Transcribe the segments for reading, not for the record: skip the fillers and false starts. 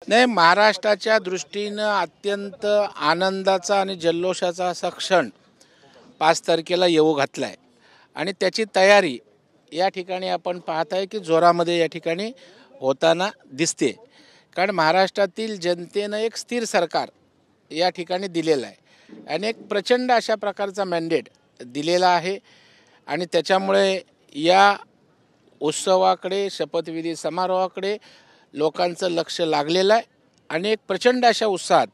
नाही, महाराष्ट्राच्या दृष्टीनं अत्यंत आनंदाचा आणि जल्लोषाचा असा क्षण 5 तारखेला येऊ घातला आहे आणि त्याची तयारी या ठिकाणी आपण पाहत आहे की जोरामध्ये या ठिकाणी होताना दिसते. कारण महाराष्ट्रातील जनतेनं एक स्थिर सरकार या ठिकाणी दिलेलं आहे आणि एक प्रचंड अशा प्रकारचा मॅन्डेट दिलेला आहे आणि त्याच्यामुळे या उत्सवाकडे, शपथविधी समारोहाकडे लोकांचं लक्ष लागलेलं आहे आणि एक प्रचंड अशा उत्साहात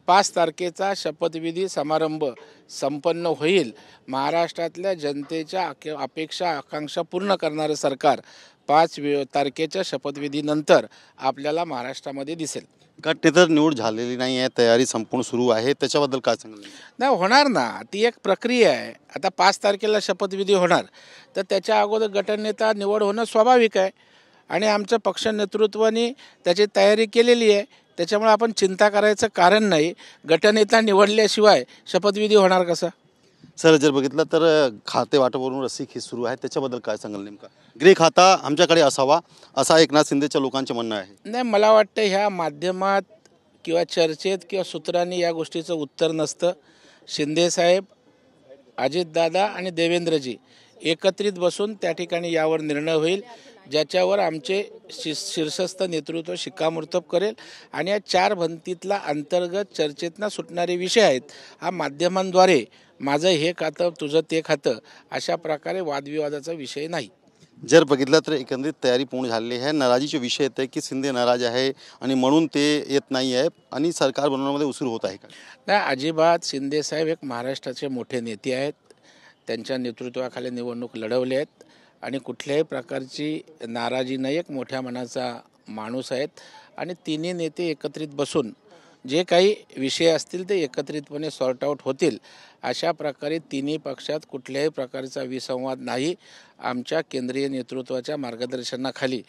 5 तारखेचा शपथविधी समारंभ संपन्न होईल. महाराष्ट्रातल्या जनतेच्या अपेक्षा आकांक्षा पूर्ण करणारं सरकार 5 तारखेच्या शपथविधीनंतर आपल्याला महाराष्ट्रामध्ये दिसेल. गटनेतर निवड झालेली नाही आहे, तयारी संपूर्ण सुरू आहे, त्याच्याबद्दल काय सांगाल? नाही, होणार ना, ती एक प्रक्रिया आहे. आता 5 तारखेला शपथविधी होणार तर त्याच्या अगोदर गटनेता निवड होणं स्वाभाविक आहे आणि आमचं पक्ष नेतृत्वाने त्याची तयारी केलेली आहे. त्याच्यामुळे आपण चिंता करायचं कारण नाही. गटनेता निवडल्याशिवाय शपथविधी होणार कसा? सर, जर बघितलं तर खाते वाटपावरून रस्सीखेच सुरू आहे, त्याच्याबद्दल काय सांगाल? नेमका गृह खाता आमच्याकडे असावा असा एकनाथ शिंदेच्या लोकांचे म्हणणं आहे. नाही, मला वाटतं ह्या माध्यमात किंवा चर्चेत किंवा सूत्रांनी या गोष्टीचं उत्तर नसतं. शिंदेसाहेब, अजितदादा आणि देवेंद्रजी एकत्रित बसून त्या ठिकाणी यावर निर्णय होईल, ज्याच्यावर आमचे शीर्षस्थ नेतृत्व शिक्कामोर्तब करेल आणि या 4 भिंतीतला अंतर्गत चर्चेतना सुटणारे विषय आहेत. हा माध्यमांद्वारे माझं हे खातं तुझं ते खातं अशा प्रकारे वादविवादाचा विषय नाही. जर बघितलं तर एकंदरीत तयारी पूर्ण झालेली आहे. नाराजीचे विषय येत आहे की शिंदे नाराज आहे आणि म्हणून ते येत नाही आहे आणि सरकार बनवण्यामध्ये उशीर होत आहे का? नाही, अजिबात. शिंदेसाहेब एक महाराष्ट्राचे मोठे नेते आहेत. त्यांच्या नेतृत्वाखाली निवडणूक लढवले आहेत आणि कुठल्याही प्रकारची नाराजी नाही. एक मोठ्या मनाचा माणूस आहेत आणि तिन्ही नेते एकत्रित बसून जे काही विषय असतील ते एकत्रितपणे सॉर्ट आऊट होतील. अशा प्रकारे तिन्ही पक्षात कुठल्याही प्रकारचा विसंवाद नाही. आमच्या केंद्रीय नेतृत्वाच्या मार्गदर्शनाखाली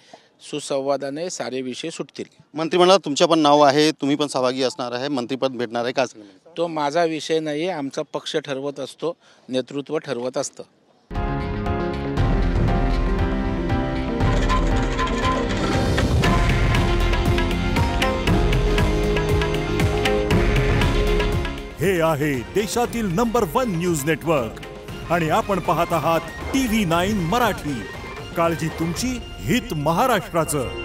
सुसंवादाने सारे विषय सुटतील. मंत्रिमंडळात तुमचं पण नाव आहे, तुम्ही पण सहभागी असणार आहे, मंत्रिपद भेटणार आहे का? तो माझा विषय नाही आहे. आमचा पक्ष ठरवत असतो, नेतृत्व ठरवत असतं. हे आहे देशातील नंबर 1 न्यूज नेटवर्क आणि आपण पाहत आहात TV9 मराठी. काळजी तुमची, हित महाराष्ट्राचं.